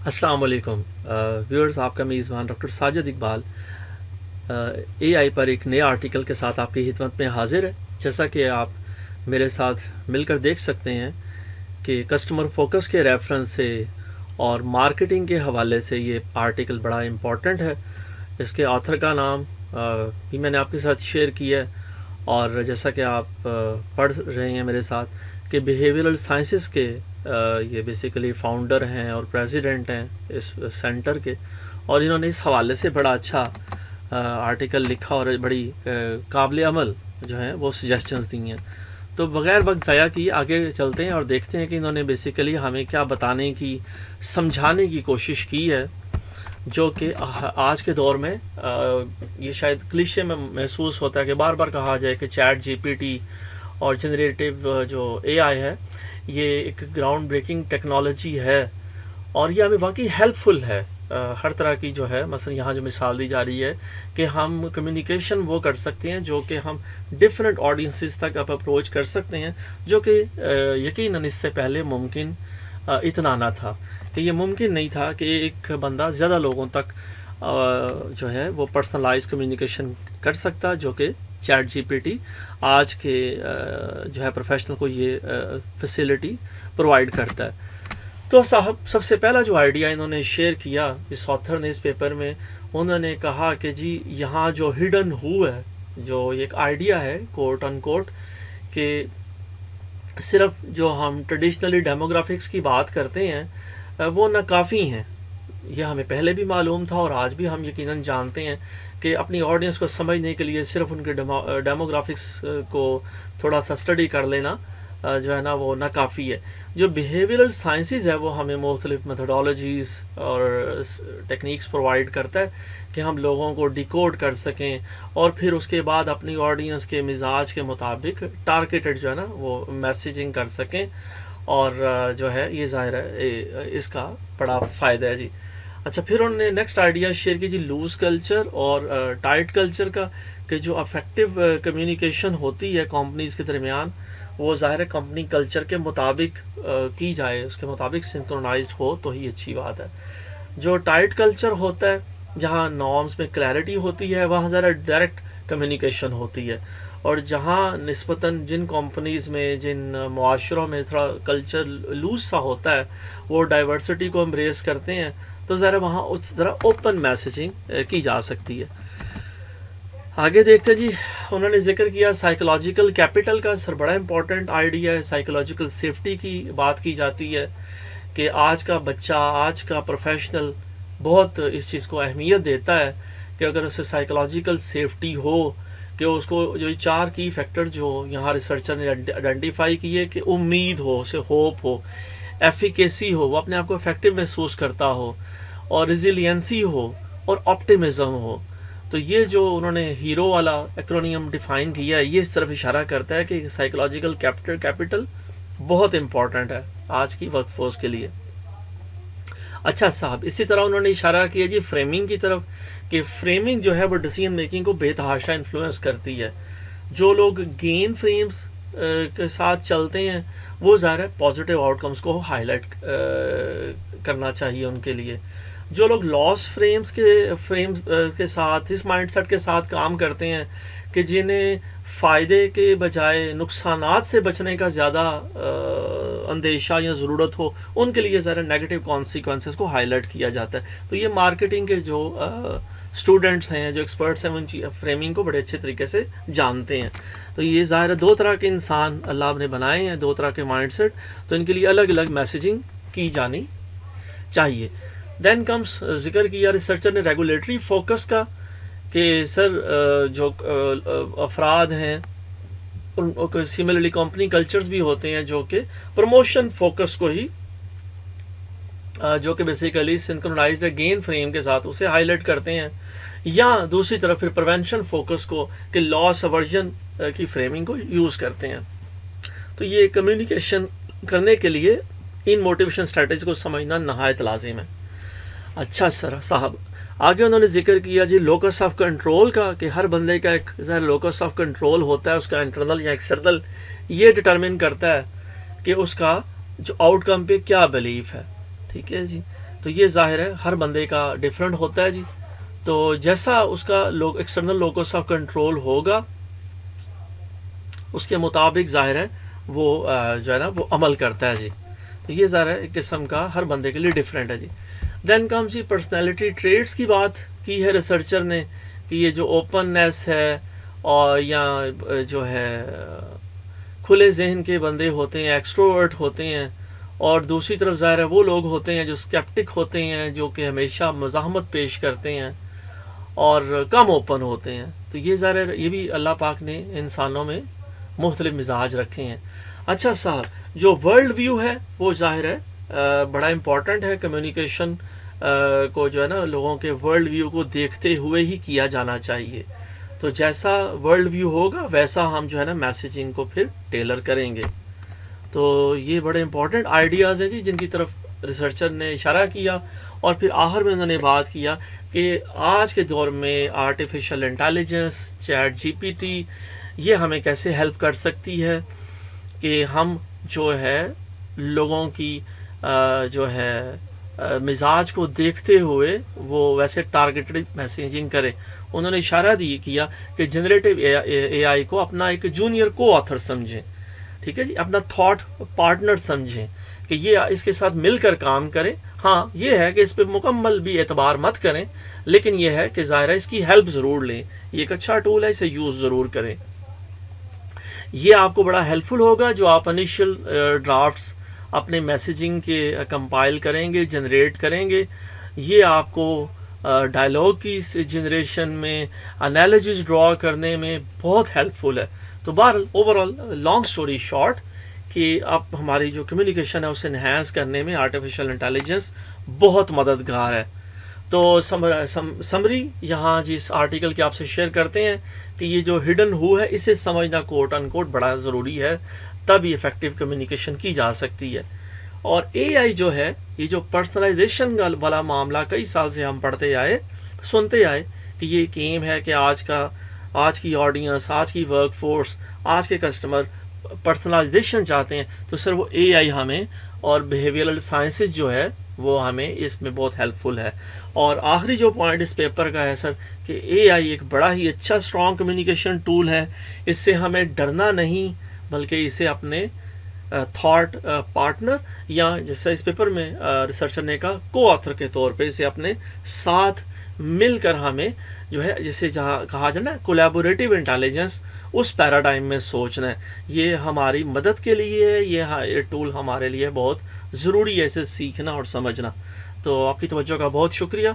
السلام علیکم ویورز، آپ کا میزبان ڈاکٹر ساجد اقبال اے آئی پر ایک نئے آرٹیکل کے ساتھ آپ کی خدمت میں حاضر ہے. جیسا کہ آپ میرے ساتھ مل کر دیکھ سکتے ہیں کہ کسٹمر فوکس کے ریفرنس سے اور مارکیٹنگ کے حوالے سے یہ آرٹیکل بڑا امپورٹنٹ ہے. اس کے آتھر کا نام بھی میں نے آپ کے ساتھ شیئر کیا ہے، اور جیسا کہ آپ پڑھ رہے ہیں میرے ساتھ کہ بیہیویئرل سائنسز کے یہ بیسیکلی فاؤنڈر ہیں اور پریزیڈنٹ ہیں اس سینٹر کے، اور انہوں نے اس حوالے سے بڑا اچھا آرٹیکل لکھا اور بڑی قابل عمل جو ہیں وہ سجیشنز دی ہیں. تو بغیر وقت ضائع کی آگے چلتے ہیں اور دیکھتے ہیں کہ انہوں نے بیسیکلی ہمیں کیا بتانے کی، سمجھانے کی کوشش کی ہے، جو کہ آج کے دور میں یہ شاید کلیشے میں محسوس ہوتا ہے کہ بار بار کہا جائے کہ چیٹ جی پی ٹی اور جنریٹو جو اے آئی ہے یہ ایک گراؤنڈ بریکنگ ٹیکنالوجی ہے، اور یہ ہمیں واقعی ہیلپ فل ہے ہر طرح کی. جو ہے مثلا یہاں جو مثال دی جا رہی ہے کہ ہم کمیونیکیشن وہ کر سکتے ہیں جو کہ ہم ڈفرینٹ آڈینسز تک آپ اپروچ کر سکتے ہیں، جو کہ یقیناً اس سے پہلے ممکن اتنا نہ تھا، کہ یہ ممکن نہیں تھا کہ ایک بندہ زیادہ لوگوں تک جو ہے وہ پرسنلائز کمیونیکیشن کر سکتا، جو کہ چیٹ جی پی ٹی آج کے جو ہے پروفیشنل کو یہ فیسلٹی پرووائڈ کرتا ہے. تو صاحب سب سے پہلا جو آئیڈیا انہوں نے شیئر کیا اس آتھر نے اس پیپر میں، انہوں نے کہا کہ جی یہاں جو ہڈن ہو ہے، جو ایک آئیڈیا ہے کوٹ ان کوٹ، کہ صرف جو ہم ٹریڈیشنلی ڈیموگرافکس کی بات کرتے ہیں وہ ناکافی ہیں. یہ ہمیں پہلے بھی معلوم تھا اور آج بھی ہم یقیناً جانتے ہیں کہ اپنی آڈینس کو سمجھنے کے لیے صرف ان کے ڈیموگرافکس کو تھوڑا سا اسٹڈی کر لینا جو ہے نا وہ ناکافی ہے. جو بیہیویئرل سائنسز ہے وہ ہمیں مختلف میتھڈالوجیز اور ٹیکنیکس پرووائڈ کرتا ہے کہ ہم لوگوں کو ڈیکوڈ کر سکیں، اور پھر اس کے بعد اپنی آڈینس کے مزاج کے مطابق ٹارگیٹڈ جو ہے نا وہ میسیجنگ کر سکیں، اور جو ہے یہ ظاہر ہے اس کا بڑا فائدہ ہے جی. اچھا، پھر انہوں نے نیکسٹ آئیڈیا شیئر کی جی لوز کلچر اور ٹائٹ کلچر کا، کہ جو افیکٹو کمیونیکیشن ہوتی ہے کمپنیز کے درمیان وہ ظاہر ہے کمپنی کلچر کے مطابق کی جائے، اس کے مطابق سنکرونائزڈ ہو تو ہی اچھی بات ہے. جو ٹائٹ کلچر ہوتا ہے جہاں نارمز میں کلیئرٹی ہوتی ہے وہاں ذرا ڈائریکٹ کمیونیکیشن ہوتی ہے، اور جہاں نسبتاً جن کمپنیز میں جن معاشروں میں تھوڑا کلچر لوز سا ہوتا ہے وہ ڈائیورسٹی کو امبریس کرتے ہیں، تو ذرا وہاں ذرا اوپن میسیجنگ کی جا سکتی ہے. آگے دیکھتے جی، انہوں نے ذکر کیا سائیکولوجیکل کیپٹل کا. سر بڑا امپورٹنٹ آئیڈیا ہے، سائیکولوجیکل سیفٹی کی بات کی جاتی ہے کہ آج کا بچہ، آج کا پروفیشنل بہت اس چیز کو اہمیت دیتا ہے کہ اگر اسے سائیکولوجیکل سیفٹی ہو، کہ اس کو جو 4 کی فیکٹر جو یہاں ریسرچر نے آئیڈینٹیفائی کیے کہ امید ہو، اسے ہوپ ہو، ایفیکیسی ہو، وہ اپنے آپ کو افیکٹو محسوس کرتا ہو، اور ریزیلینسی ہو، اور آپٹیمزم ہو. تو یہ جو انہوں نے ہیرو والا ایکرونیم ڈیفائن کیا ہے یہ اس طرف اشارہ کرتا ہے کہ سائیکولوجیکل کیپٹل بہت امپورٹنٹ ہے آج کی ورک فورس کے لیے. اچھا صاحب، اسی طرح انہوں نے اشارہ کیا جی فریمنگ کی طرف، کہ فریمنگ جو ہے وہ ڈیسیژن میکنگ کو بے تحاشا انفلوئنس کرتی ہے. جو لوگ گین فریمز کے ساتھ چلتے ہیں وہ ظاہر ہے پازیٹیو آؤٹ کمز کو ہائی لائٹ کرنا چاہیے ان کے لیے. جو لوگ لاس فریمز کے ساتھ، اس مائنڈ سیٹ کے ساتھ کام کرتے ہیں کہ جنہیں فائدے کے بجائے نقصانات سے بچنے کا زیادہ اندیشہ یا ضرورت ہو، ان کے لیے ذرا نیگیٹو کانسیکوینسز کو ہائی لائٹ کیا جاتا ہے. تو یہ مارکیٹنگ کے جو اسٹوڈنٹس ہیں، جو ایکسپرٹس ہیں، ان فریمنگ کو بڑے اچھے طریقے سے جانتے ہیں. تو یہ ظاہر ہے 2 طرح کے انسان اللہ نے بنائے ہیں، 2 طرح کے مائنڈ سیٹ، تو ان کے لیے الگ الگ میسیجنگ کی جانی چاہیے. دین کمس، ذکر کیا ریسرچر نے ریگولیٹری فوکس کا، کہ سر جو افراد ہیں سملرلی کمپنی کلچرز بھی ہوتے ہیں جو کہ پروموشن فوکس کو ہی جو کہ بیسیکلی سنکرونائزڈ گین فریم کے ساتھ اسے ہائی لائٹ کرتے ہیں، یا دوسری طرف پھر پریونشن فوکس کو کہ لاس اورژن کی فریمنگ کو یوز کرتے ہیں. تو یہ کمیونیکیشن کرنے کے لیے ان موٹیویشن اسٹریٹجی کو سمجھنا نہایت لازم ہے. اچھا سر صاحب، آگے انہوں نے ذکر کیا جی لوکس آف کنٹرول کا، کہ ہر بندے کا ایک لوکس آف کنٹرول ہوتا ہے، اس کا انٹرنل یا ایکسٹرنل، یہ ڈٹرمن کرتا ہے کہ اس کا جو آؤٹ کم پہ کیا بلیف ہے. ٹھیک ہے جی. تو یہ ظاہر ہے ہر بندے کا ڈفرینٹ ہوتا ہے جی. تو جیسا اس کا ایکسٹرنل لوکس آف کنٹرول ہوگا اس کے مطابق ظاہر ہے وہ جو ہے نا وہ عمل کرتا ہے جی. تو یہ ظاہر ہے ایک قسم کا ہر بندے کے لیے ڈفرینٹ ہے جی. دین کم جی پرسنالٹی ٹریٹس کی بات کی ہے ریسرچر نے کہ یہ جو اوپننیس ہے اور یا جو ہے کھلے ذہن کے بندے ہوتے ہیں، ایکسٹروورٹ ہوتے ہیں، اور دوسری طرف ظاہر ہے وہ لوگ ہوتے ہیں جو اسکیپٹک ہوتے ہیں، جو کہ ہمیشہ مزاحمت پیش کرتے ہیں اور کم اوپن ہوتے ہیں. تو یہ ظاہر ہے یہ بھی اللہ پاک نے انسانوں میں مختلف مزاج رکھے ہیں. اچھا صاحب، جو ورلڈ ویو ہے وہ ظاہر ہے بڑا امپورٹنٹ ہے. کمیونیکیشن کو جو ہے نا لوگوں کے ورلڈ ویو کو دیکھتے ہوئے ہی کیا جانا چاہیے. تو جیسا ورلڈ ویو ہوگا ویسا ہم جو ہے نا میسیجنگ کو پھر ٹیلر کریں گے. تو یہ بڑے امپورٹنٹ آئیڈیاز ہیں جی جن کی طرف ریسرچر نے اشارہ کیا، اور پھر آخر میں انہوں نے بات کیا کہ آج کے دور میں artificial intelligence, chat G P T, یہ ہمیں کیسے ہیلپ کر سکتی ہے کہ ہم جو ہے لوگوں کی جو ہے مزاج کو دیکھتے ہوئے وہ ویسے ٹارگیٹڈ میسیجنگ کریں. انہوں نے اشارہ کیا کہ جنریٹو اے آئی کو اپنا ایک جونیئر کو آتھر سمجھیں، ٹھیک ہے جی، اپنا تھاٹ پارٹنر سمجھیں کہ یہ اس کے ساتھ مل کر کام کریں. ہاں یہ ہے کہ اس پہ مکمل بھی اعتبار مت کریں، لیکن یہ ہے کہ ظاہر ہے اس کی ہیلپ ضرور لیں. یہ ایک اچھا ٹول ہے، اسے یوز ضرور کریں. یہ آپ کو بڑا ہیلپ فل ہوگا جو آپ انیشیل ڈرافٹس اپنے میسیجنگ کے کمپائل کریں گے، جنریٹ کریں گے. یہ آپ کو ڈائلاگ کی جنریشن میں، انالوجیز ڈرا کرنے میں بہت ہیلپ فل ہے. تو بہرحال over all long story short کہ اب ہماری جو کمیونیکیشن ہے اسے انہینس کرنے میں آرٹیفیشل انٹیلیجنس بہت مددگار ہے. تو سمری یہاں جس آرٹیکل کے آپ سے شیئر کرتے ہیں کہ یہ جو ہڈن ہو ہے اسے سمجھنا کوٹ ان کوٹ بڑا ضروری ہے، تب یہ افیکٹو کمیونیکیشن کی جا سکتی ہے. اور اے آئی جو ہے یہ جو پرسنلائزیشن والا معاملہ کئی سال سے ہم پڑھتے آئے، سنتے آئے کہ یہ ایک ایم ہے کہ آج کی آڈینس، آج کی ورک فورس، آج کے کسٹمر پرسنلائزیشن چاہتے ہیں. تو سر وہ اے آئی ہمیں اور بیہیویئرل سائنسز جو ہے وہ ہمیں اس میں بہت ہیلپ فل ہے. اور آخری جو پوائنٹ اس پیپر کا ہے سر کہ اے آئی ایک بڑا ہی اچھا اسٹرانگ کمیونیکیشن ٹول ہے. اس سے ہمیں ڈرنا نہیں بلکہ اسے اپنے تھاٹ پارٹنر یا جیسے اس پیپر میں ریسرچر نے کہا کو آتھر کے طور پہ اسے اپنے ساتھ مل کر ہمیں جو ہے جسے جہاں کہا جائے نا کولیبوریٹو انٹیلیجنس، اس پیراڈائم میں سوچنا ہے. یہ ہماری مدد کے لیے یہ ٹول ہمارے لیے بہت ضروری ہے اسے سیکھنا اور سمجھنا. تو آپ کی توجہ کا بہت شکریہ.